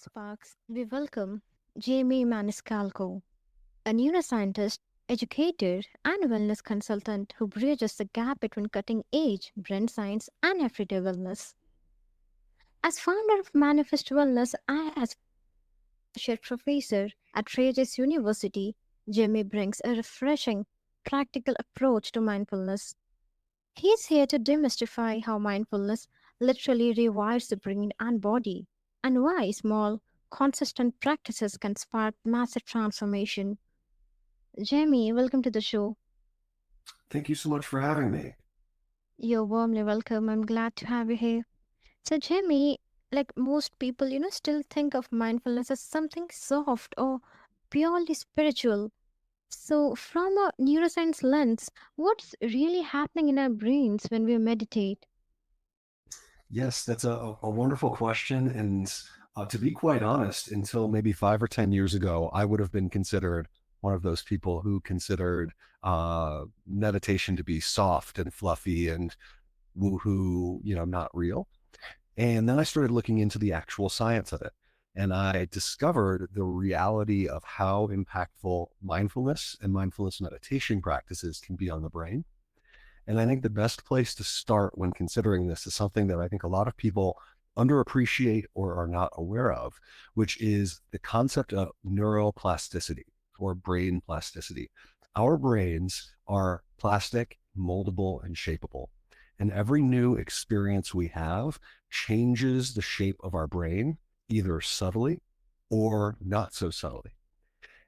Sparks, we welcome Jamey Maniscalco, a neuroscientist, educator, and wellness consultant who bridges the gap between cutting edge brain science and everyday wellness. As founder of Manifest Wellness and as associate professor at Regis University, Jamie brings a refreshing, practical approach to mindfulness. He's here to demystify how mindfulness literally rewires the brain and body, and why small, consistent practices can spark massive transformation. Jamie, welcome to the show. Thank you so much for having me. You're warmly welcome. I'm glad to have you here. So, Jamie, like most people, still think of mindfulness as something soft or purely spiritual. So, from a neuroscience lens, what's really happening in our brains when we meditate? Yes, that's a wonderful question. And to be quite honest, until maybe 5 or 10 years ago, I would have been considered one of those people who considered meditation to be soft and fluffy and woohoo, not real. And then I started looking into the actual science of it. And I discovered the reality of how impactful mindfulness and mindfulness meditation practices can be on the brain. And I think the best place to start when considering this is something that I think a lot of people underappreciate or are not aware of, which is the concept of neuroplasticity or brain plasticity. Our brains are plastic, moldable, and shapeable. And every new experience we have changes the shape of our brain, either subtly or not so subtly.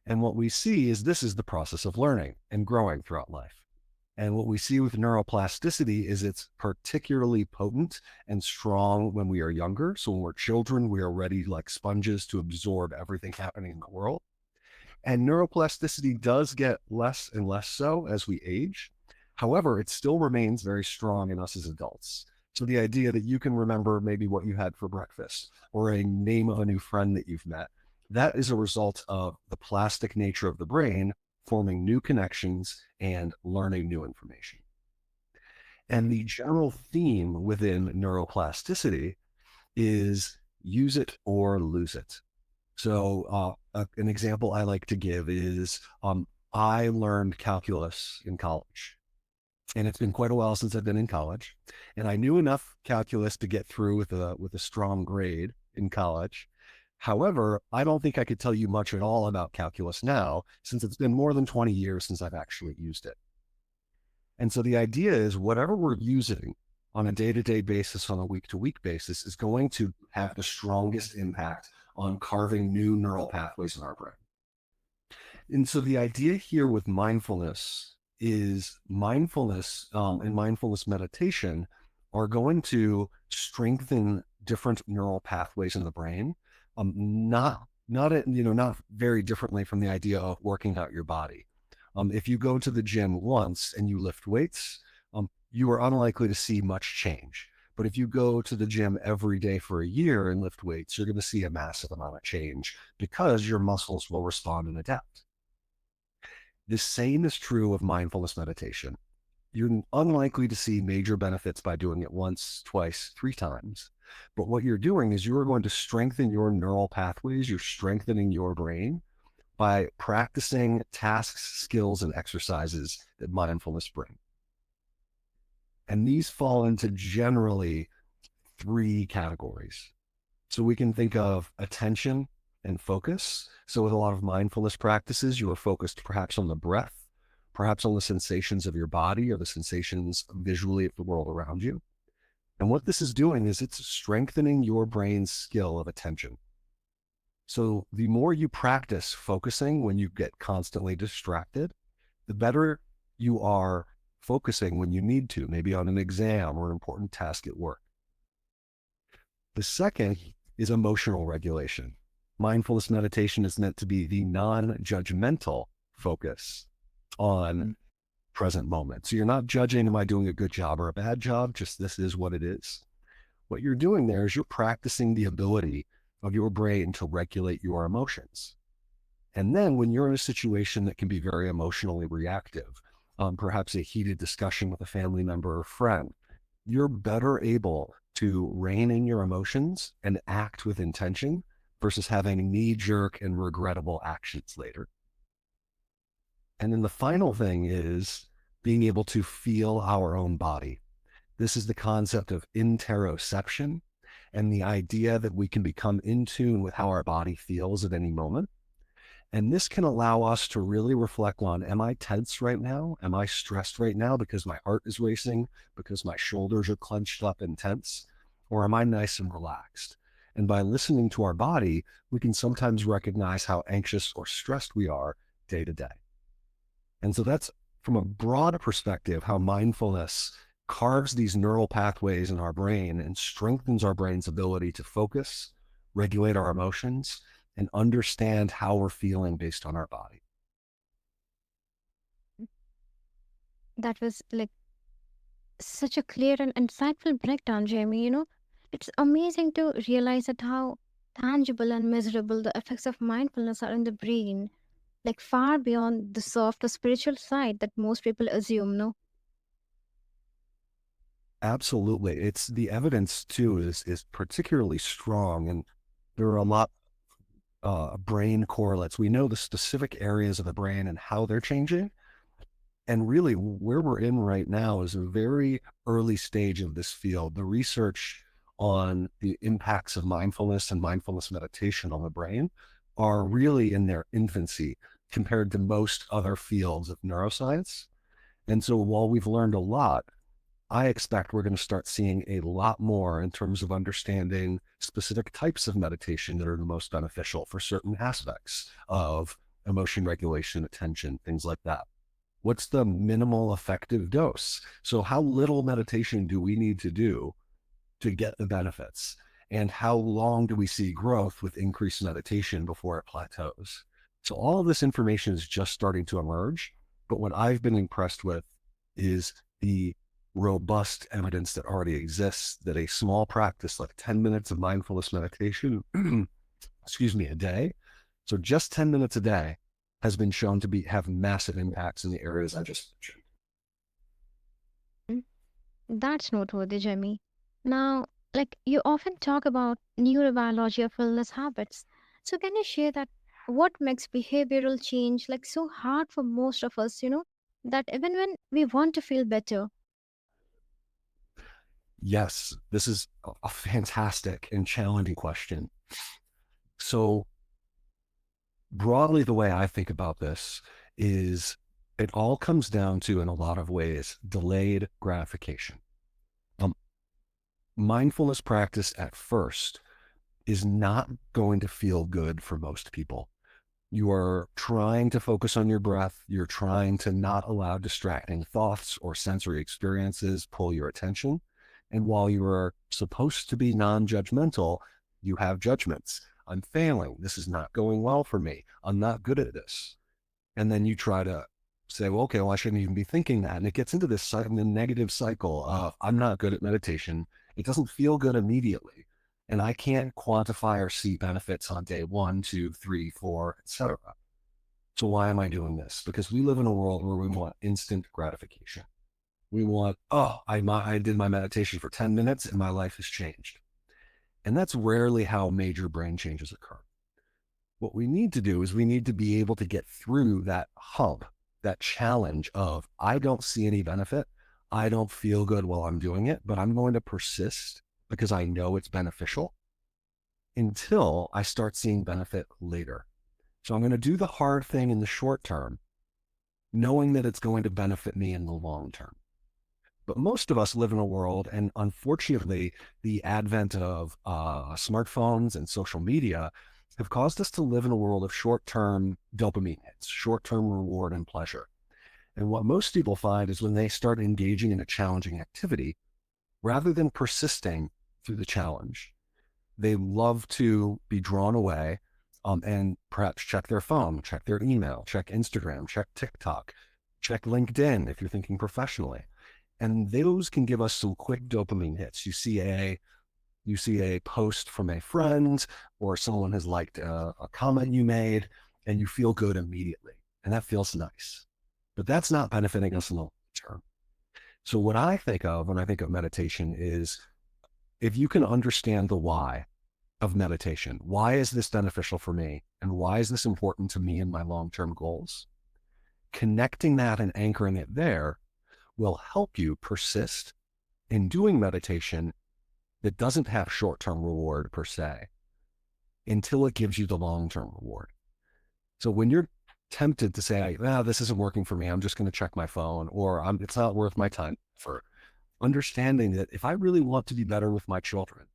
And what we see is this is the process of learning and growing throughout life. And what we see with neuroplasticity is it's particularly potent and strong when we are younger. So when we're children, we are ready like sponges to absorb everything happening in the world. And neuroplasticity does get less and less so as we age. However, it still remains very strong in us as adults. So the idea that you can remember maybe what you had for breakfast or a name of a new friend that you've met, that is a result of the plastic nature of the brain forming new connections and learning new information. And the general theme within neuroplasticity is use it or lose it. So an example I like to give is I learned calculus in college. And it's been quite a while since I've been in college. And I knew enough calculus to get through with a strong grade in college. However, I don't think I could tell you much at all about calculus now, since it's been more than 20 years since I've actually used it. And so the idea is whatever we're using on a day-to-day basis, on a week-to-week basis, is going to have the strongest impact on carving new neural pathways in our brain. And so the idea here with mindfulness is mindfulness and mindfulness meditation are going to strengthen different neural pathways in the brain, not very differently from the idea of working out your body. If you go to the gym once and you lift weights, you are unlikely to see much change. But if you go to the gym every day for a year and lift weights, you're going to see a massive amount of change because your muscles will respond and adapt. The same is true of mindfulness meditation. You're unlikely to see major benefits by doing it once, twice, 3 times. But what you're doing is you're going to strengthen your neural pathways. You're strengthening your brain by practicing tasks, skills, and exercises that mindfulness brings. And these fall into generally 3 categories. So we can think of attention and focus. So with a lot of mindfulness practices, you are focused perhaps on the breath, perhaps on the sensations of your body or the sensations visually of the world around you. And what this is doing is it's strengthening your brain's skill of attention. So the more you practice focusing when you get constantly distracted, the better you are focusing when you need to, maybe on an exam or an important task at work. The second is emotional regulation. Mindfulness meditation is meant to be the non-judgmental focus on present moment. So you're not judging, am I doing a good job or a bad job? Just this is what it is. What you're doing there is you're practicing the ability of your brain to regulate your emotions. And then when you're in a situation that can be very emotionally reactive, perhaps a heated discussion with a family member or friend, you're better able to rein in your emotions and act with intention versus having knee-jerk and regrettable actions later. And then the final thing is being able to feel our own body. This is the concept of interoception and the idea that we can become in tune with how our body feels at any moment. And this can allow us to really reflect on, am I tense right now? Am I stressed right now because my heart is racing, because my shoulders are clenched up and tense? Or am I nice and relaxed? And by listening to our body, we can sometimes recognize how anxious or stressed we are day to day. And so that's, from a broad perspective, how mindfulness carves these neural pathways in our brain and strengthens our brain's ability to focus, regulate our emotions, and understand how we're feeling based on our body. That was like such a clear and insightful breakdown, Jamie. It's amazing to realize that how tangible and measurable the effects of mindfulness are in the brain, like far beyond the soft or spiritual side that most people assume, no? Absolutely. It's the evidence too is particularly strong, and there are a lot brain correlates. We know the specific areas of the brain and how they're changing. And really, where we're in right now is a very early stage of this field. The research on the impacts of mindfulness and mindfulness meditation on the brain are really in their infancy compared to most other fields of neuroscience. And so while we've learned a lot, I expect we're going to start seeing a lot more in terms of understanding specific types of meditation that are the most beneficial for certain aspects of emotion regulation, attention, things like that. What's the minimal effective dose? So how little meditation do we need to do to get the benefits? And how long do we see growth with increased meditation before it plateaus? So all of this information is just starting to emerge. But what I've been impressed with is the robust evidence that already exists that a small practice like 10 minutes of mindfulness meditation, excuse me, a day. So just 10 minutes a day has been shown to have massive impacts in the areas I just mentioned. Mm, That's noteworthy, Jamie. Now, like you often talk about neurobiology of wellness habits. So can you share that what makes behavioral change like so hard for most of us, that even when we want to feel better? Yes, this is a fantastic and challenging question. So broadly, the way I think about this is it all comes down to, in a lot of ways, delayed gratification. Um, Mindfulness practice at first is not going to feel good for most people. You are trying to focus on your breath. You're trying to not allow distracting thoughts or sensory experiences pull your attention. And while you are supposed to be non-judgmental, you have judgments. I'm failing. This is not going well for me. I'm not good at this. And then you try to say, well, okay, well, I shouldn't even be thinking that. And it gets into this negative cycle of, I'm not good at meditation. It doesn't feel good immediately. And I can't quantify or see benefits on day 1, 2, 3, 4, etc. So why am I doing this? Because we live in a world where we want instant gratification. We want, oh, I did my meditation for 10 minutes and my life has changed. And that's rarely how major brain changes occur. What we need to do is we need to be able to get through that hump, that challenge of, I don't see any benefit. I don't feel good while I'm doing it, but I'm going to persist because I know it's beneficial until I start seeing benefit later. So I'm going to do the hard thing in the short term, knowing that it's going to benefit me in the long term. But most of us live in a world, and unfortunately, the advent of smartphones and social media have caused us to live in a world of short-term dopamine hits, short-term reward and pleasure. And what most people find is when they start engaging in a challenging activity, rather than persisting through the challenge, they love to be drawn away and perhaps check their phone, check their email, check Instagram, check TikTok, check LinkedIn if you're thinking professionally. And those can give us some quick dopamine hits. You see a post from a friend, or someone has liked a comment you made, and you feel good immediately. And that feels nice. But that's not benefiting us in the long term. So what I think of when I think of meditation is, if you can understand the why, of meditation. Why is this beneficial for me? And why is this important to me and my long-term goals? Connecting that and anchoring it there will help you persist in doing meditation that doesn't have short-term reward per se until it gives you the long-term reward. So when you're tempted to say, this isn't working for me, I'm just going to check my phone, or it's not worth my time, for understanding that if I really want to be better with my children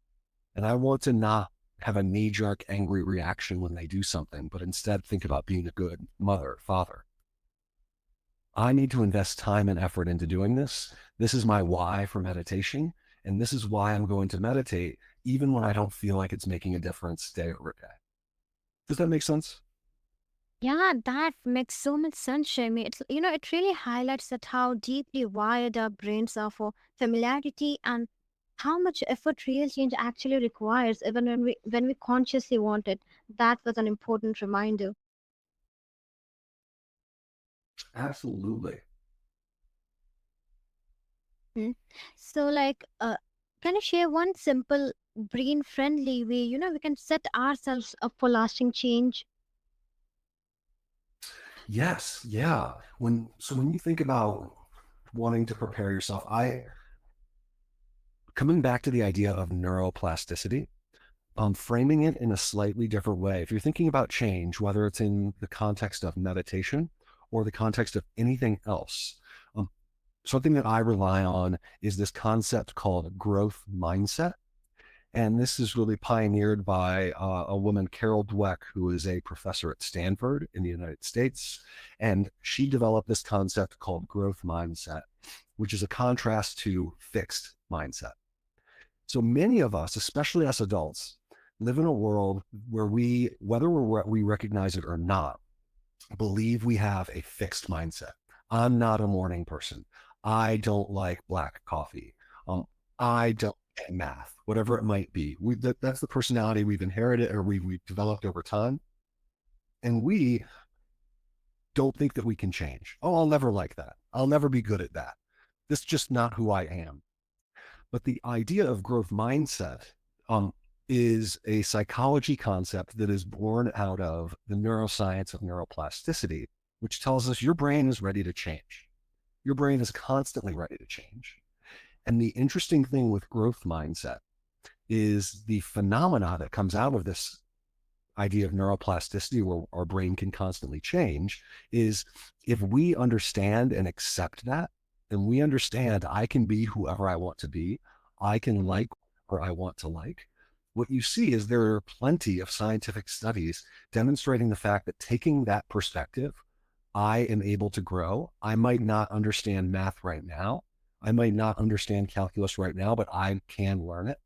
and I want to not have a knee-jerk angry reaction when they do something, but instead think about being a good mother, father, I need to invest time and effort into doing this. This is my why for meditation. And this is why I'm going to meditate, even when I don't feel like it's making a difference day over day. Does that make sense? Yeah, that makes so much sense, Jamie. It really highlights that how deeply wired our brains are for familiarity and how much effort real change actually requires, even when we consciously want it. That was an important reminder. Absolutely. Hmm. So, can you share one simple brain-friendly way, we can set ourselves up for lasting change? Yes. Yeah. When you think about wanting to prepare yourself, coming back to the idea of neuroplasticity, framing it in a slightly different way. If you're thinking about change, whether it's in the context of meditation or the context of anything else, something that I rely on is this concept called growth mindset. And this is really pioneered by a woman, Carol Dweck, who is a professor at Stanford in the United States. And she developed this concept called growth mindset, which is a contrast to fixed mindset. So many of us, especially us adults, live in a world where whether we recognize it or not, believe we have a fixed mindset. I'm not a morning person. I don't like black coffee. Um, I don't get math, whatever it might be. That's the personality we've inherited or we've developed over time. And we don't think that we can change. Oh, I'll never like that. I'll never be good at that. This is just not who I am. But the idea of growth mindset um, is a psychology concept that is born out of the neuroscience of neuroplasticity, which tells us your brain is ready to change. Your brain is constantly ready to change. And the interesting thing with growth mindset is the phenomena that comes out of this idea of neuroplasticity, where our brain can constantly change, is if we understand and accept that, and we understand I can be whoever I want to be, I can like or I want to like. What you see is there are plenty of scientific studies demonstrating the fact that taking that perspective, I am able to grow. I might not understand math right now. I might not understand calculus right now, but I can learn it.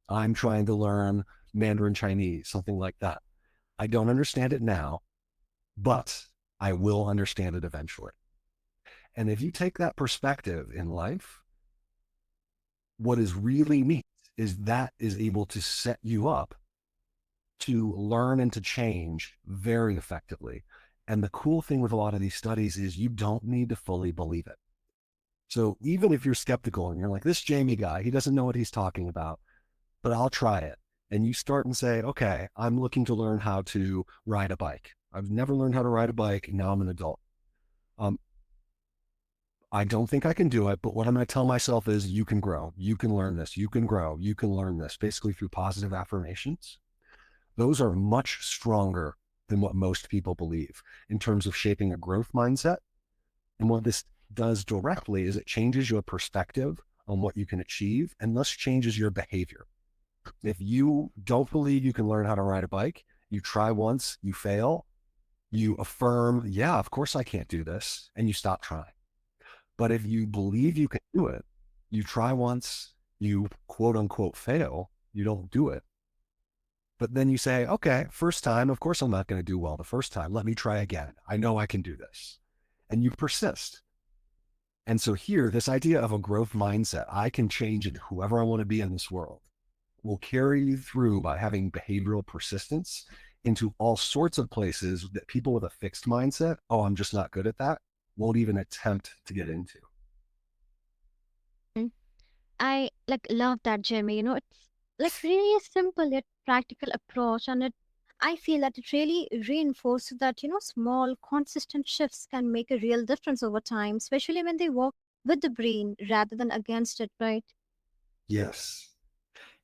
I'm trying to learn Mandarin Chinese, something like that. I don't understand it now, but I will understand it eventually. And if you take that perspective in life, what is really neat is that is able to set you up to learn and to change very effectively. And the cool thing with a lot of these studies is you don't need to fully believe it. So even if you're skeptical and you're like, this Jamey guy, he doesn't know what he's talking about, but I'll try it. And you start and say, okay, I'm looking to learn how to ride a bike. I've never learned how to ride a bike. And now I'm an adult. Um, I don't think I can do it, but what I'm going to tell myself is you can grow, you can learn this, you can grow, you can learn this, basically through positive affirmations. Those are much stronger than what most people believe in terms of shaping a growth mindset. And what this does directly is it changes your perspective on what you can achieve and thus changes your behavior. If you don't believe you can learn how to ride a bike, you try once, you fail, you affirm, yeah, of course I can't do this, and you stop trying. But if you believe you can do it, you try once, you quote unquote fail, you don't do it. But then you say, okay, first time, of course I'm not going to do well the first time. Let me try again. I know I can do this. And you persist. And so here, this idea of a growth mindset, I can change into whoever I want to be in this world, will carry you through by having behavioral persistence into all sorts of places that people with a fixed mindset, oh, I'm just not good at that, won't even attempt to get into. Mm. I love that, Jamie. It's like really simple yet practical approach, and I feel that it really reinforces that, small, consistent shifts can make a real difference over time, especially when they work with the brain rather than against it, right? Yes.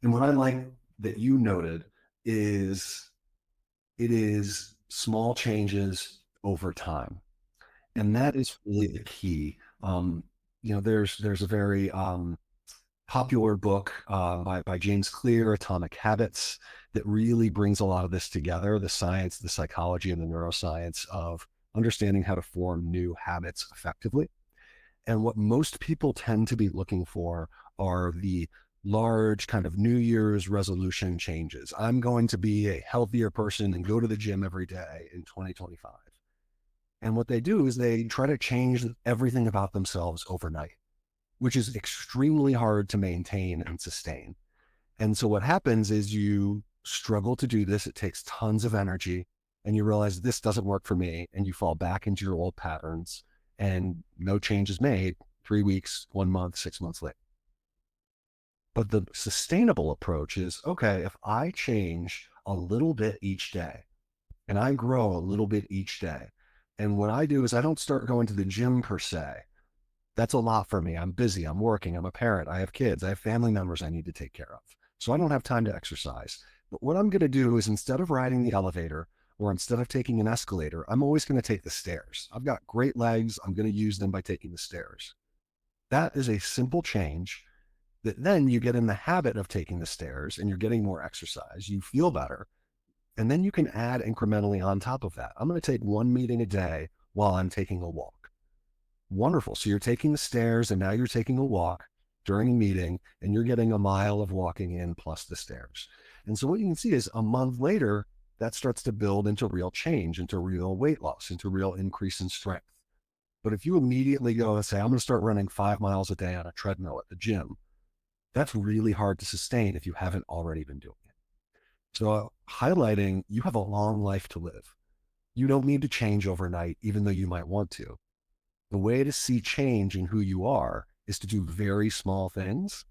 And what I like that you noted is it is small changes over time. And that is really the key. There's a very popular book by James Clear, Atomic Habits, that really brings a lot of this together, the science, the psychology, and the neuroscience of understanding how to form new habits effectively. And what most people tend to be looking for are the large kind of New Year's resolution changes. I'm going to be a healthier person and go to the gym every day in 2025. And what they do is they try to change everything about themselves overnight, which is extremely hard to maintain and sustain. And so what happens is you struggle to do this. It takes tons of energy and you realize this doesn't work for me. And you fall back into your old patterns and no change is made 3 weeks, 1 month, 6 months later. But the sustainable approach is, okay, if I change a little bit each day and I grow a little bit each day, and what I do is I don't start going to the gym per se. That's a lot for me. I'm busy. I'm working. I'm a parent. I have kids. I have family members I need to take care of. So I don't have time to exercise. But what I'm going to do is instead of riding the elevator or instead of taking an escalator, I'm always going to take the stairs. I've got great legs. I'm going to use them by taking the stairs. That is a simple change that then you get in the habit of taking the stairs and you're getting more exercise. You feel better. And then you can add incrementally on top of that. I'm going to take one meeting a day while I'm taking a walk. Wonderful. So you're taking the stairs and now you're taking a walk during a meeting and you're getting a mile of walking in plus the stairs. And so what you can see is a month later, that starts to build into real change, into real weight loss, into real increase in strength. But if you immediately go and say, I'm going to start running 5 miles a day on a treadmill at the gym, that's really hard to sustain if you haven't already been doing it. So highlighting you have a long life to live. You don't need to change overnight, even though you might want to. The way to see change in who you are is to do very small things,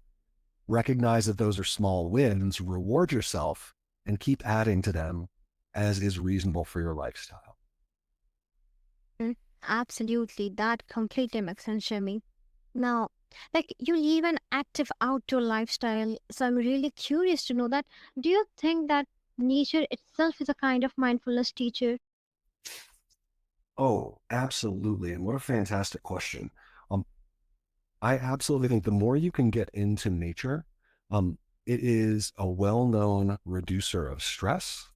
recognize that those are small wins, reward yourself, and keep adding to them as is reasonable for your lifestyle. Mm, absolutely. That completely makes sense, Shemi. Now, like you live an active outdoor lifestyle, so I'm really curious to know that do you think that nature itself is a kind of mindfulness teacher? Oh, absolutely. And what a fantastic question. Um, I absolutely think the more you can get into nature, um, it is a well-known reducer of stress.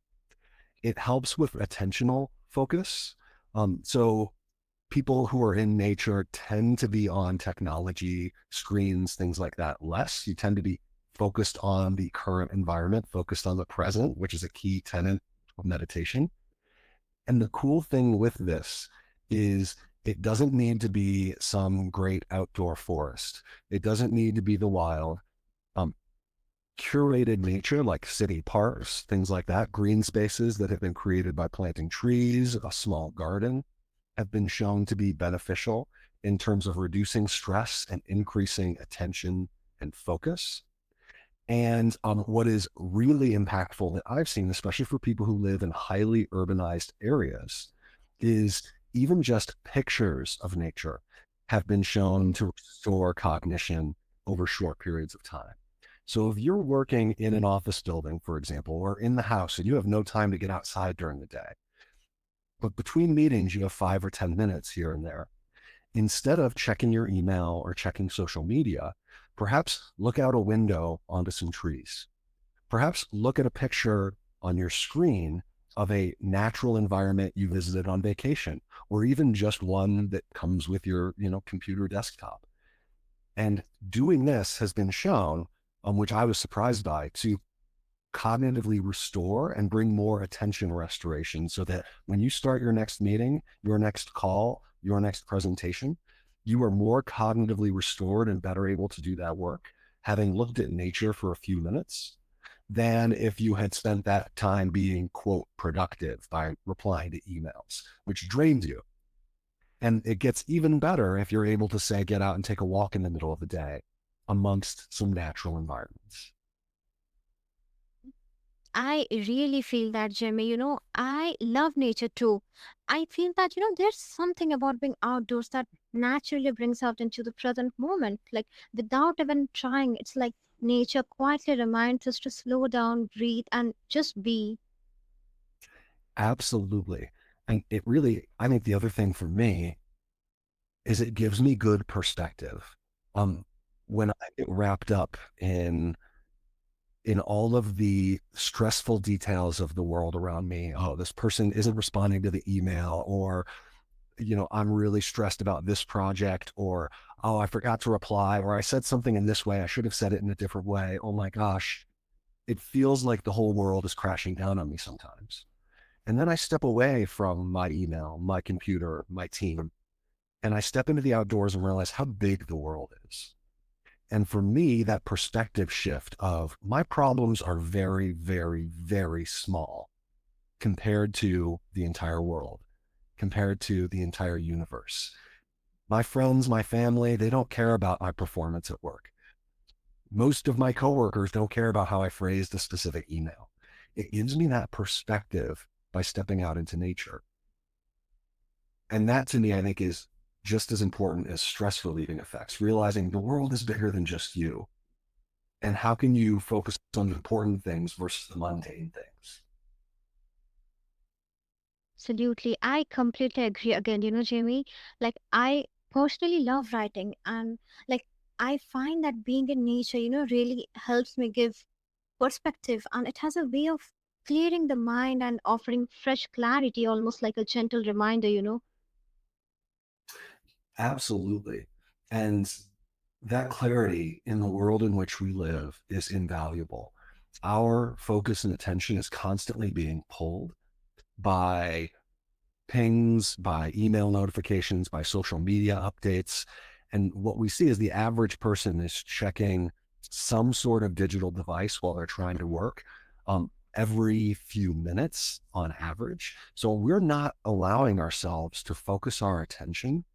It helps with attentional focus. So people who are in nature tend to be on technology, screens, things like that less. You tend to be focused on the current environment, focused on the present, which is a key tenet of meditation. And the cool thing with this is it doesn't need to be some great outdoor forest. It doesn't need to be the wild. Um, Curated nature like city parks, things like that, green spaces that have been created by planting trees, a small garden, have been shown to be beneficial in terms of reducing stress and increasing attention and focus. And what is really impactful that I've seen, especially for people who live in highly urbanized areas, is even just pictures of nature have been shown to restore cognition over short periods of time. So if you're working in an office building, for example, or in the house and you have no time to get outside during the day, but between meetings, you have 5 or 10 minutes here and there, instead of checking your email or checking social media, perhaps look out a window onto some trees. Perhaps look at a picture on your screen of a natural environment you visited on vacation, or even just one that comes with your, computer desktop. And doing this has been shown, which I was surprised by, to cognitively restore and bring more attention restoration so that when you start your next meeting, your next call, your next presentation, you are more cognitively restored and better able to do that work, having looked at nature for a few minutes, than if you had spent that time being, quote, productive by replying to emails, which drains you. And it gets even better if you're able to say, get out and take a walk in the middle of the day amongst some natural environments. I really feel that, Jimmy. I love nature too. I feel that, there's something about being outdoors that naturally brings out into the present moment, like without even trying. It's like nature quietly reminds us to slow down, breathe, and just be. Absolutely. And it really, I think the other thing for me is it gives me good perspective. Um, when I get wrapped up in all of the stressful details of the world around me, oh, this person isn't responding to the email, or I'm really stressed about this project, or oh, I forgot to reply, or I said something in this way, I should have said it in a different way. Oh my gosh, it feels like the whole world is crashing down on me sometimes. And then I step away from my email, my computer, my team, and I step into the outdoors and realize how big the world is. And for me, that perspective shift of my problems are very, very, very small compared to the entire world, compared to the entire universe. My friends, my family, they don't care about my performance at work. Most of my coworkers don't care about how I phrased a specific email. It gives me that perspective by stepping out into nature. And that to me, I think, is just as important as stress relieving effects, realizing the world is bigger than just you. And how can you focus on the important things versus the mundane things? Absolutely. I completely agree again, Jamie. Like, I personally love writing, and like, I find that being in nature, really helps me give perspective, and it has a way of clearing the mind and offering fresh clarity, almost like a gentle reminder. Absolutely. And that clarity in the world in which we live is invaluable. Our focus and attention is constantly being pulled by pings, by email notifications, by social media updates. And what we see is the average person is checking some sort of digital device while they're trying to work every few minutes on average. So we're not allowing ourselves to focus our attention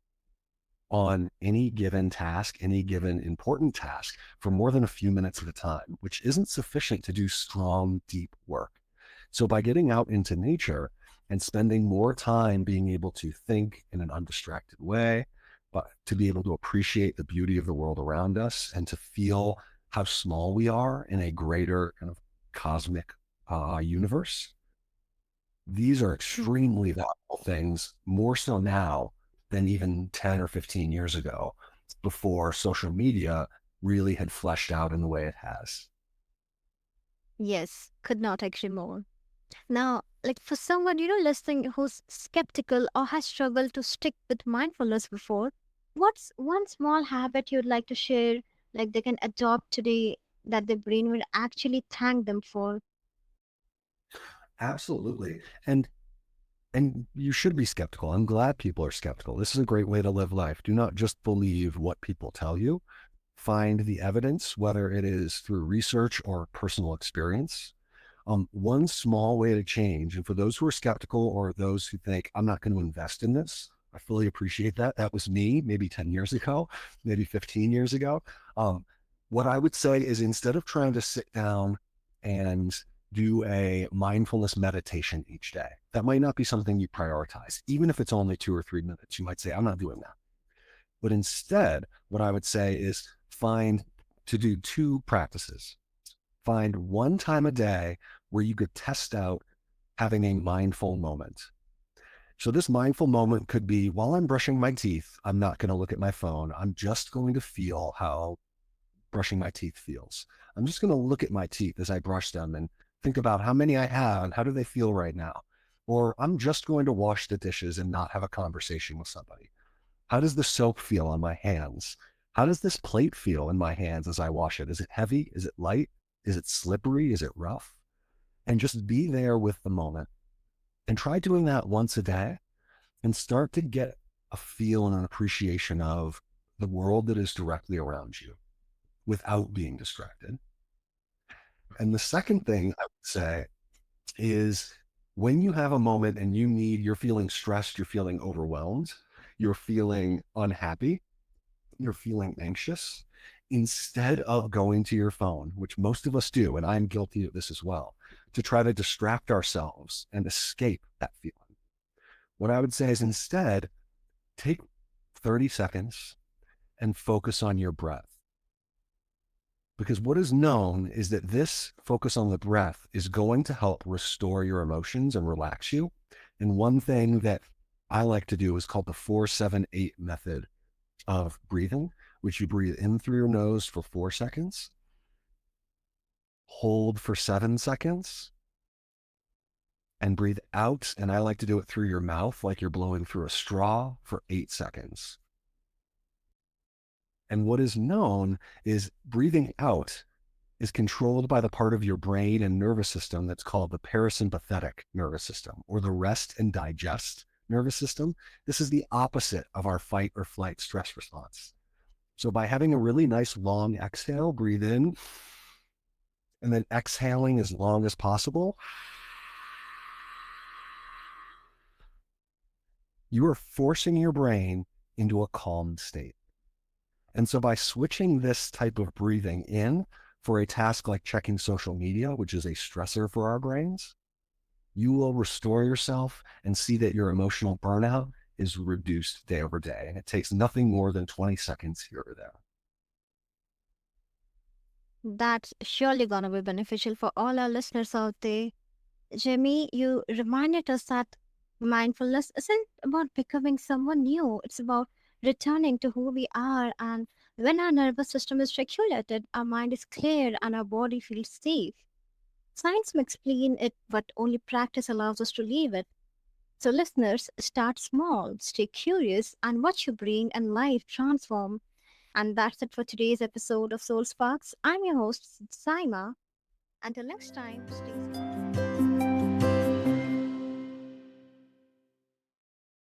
on any given task, any given important task for more than a few minutes at a time, which isn't sufficient to do strong, deep work. So by getting out into nature and spending more time being able to think in an undistracted way, but to be able to appreciate the beauty of the world around us and to feel how small we are in a greater kind of cosmic universe, these are extremely valuable things, more so now than even 10 or 15 years ago, before social media really had fleshed out in the way it has. Yes, could not agree more. Now, like for someone, listening who's skeptical or has struggled to stick with mindfulness before, what's one small habit you'd like to share, like they can adopt today that their brain will actually thank them for? Absolutely. And you should be skeptical. I'm glad people are skeptical. This is a great way to live life. Do not just believe what people tell you. Find the evidence, whether it is through research or personal experience. One small way to change, and for those who are skeptical or those who think, I'm not going to invest in this, I fully appreciate that. That was me maybe 10 years ago, maybe 15 years ago. Um, what I would say is instead of trying to sit down and do a mindfulness meditation each day, that might not be something you prioritize. Even if it's only 2 or 3 minutes, you might say, I'm not doing that. But instead, what I would say is find to do two practices. Find one time a day where you could test out having a mindful moment. So, this mindful moment could be while I'm brushing my teeth, I'm not going to look at my phone. I'm just going to feel how brushing my teeth feels. I'm just going to look at my teeth as I brush them and think about how many I have and how do they feel right now. Or I'm just going to wash the dishes and not have a conversation with somebody. How does the soap feel on my hands? How does this plate feel in my hands as I wash it? Is it heavy? Is it light? Is it slippery? Is it rough? And just be there with the moment and try doing that once a day and start to get a feel and an appreciation of the world that is directly around you without being distracted. And the second thing I would say is when you have a moment and you're feeling stressed, you're feeling overwhelmed, you're feeling unhappy, you're feeling anxious, instead of going to your phone, which most of us do, and I'm guilty of this as well, to try to distract ourselves and escape that feeling, what I would say is instead take 30 seconds and focus on your breath. Because what is known is that this focus on the breath is going to help restore your emotions and relax you. And one thing that I like to do is called the 4-7-8 method of breathing, which you breathe in through your nose for 4 seconds, hold for 7 seconds, and breathe out. And I like to do it through your mouth, like you're blowing through a straw, for 8 seconds. And what is known is breathing out is controlled by the part of your brain and nervous system that's called the parasympathetic nervous system, or the rest and digest nervous system. This is the opposite of our fight or flight stress response. So by having a really nice long exhale, breathe in, and then exhaling as long as possible, you are forcing your brain into a calm state. And so by switching this type of breathing in for a task like checking social media, which is a stressor for our brains, you will restore yourself and see that your emotional burnout is reduced day over day. And it takes nothing more than 20 seconds here or there. That's surely going to be beneficial for all our listeners out there. Jamie, you reminded us that mindfulness isn't about becoming someone new, it's about returning to who we are. And when our nervous system is regulated, our mind is clear and our body feels safe. Science may explain it, but only practice allows us to leave it. So, listeners, start small, stay curious, and watch your brain and life transform. And that's it for today's episode of Soul Sparks. I'm your host, Saima. Until next time, stay safe.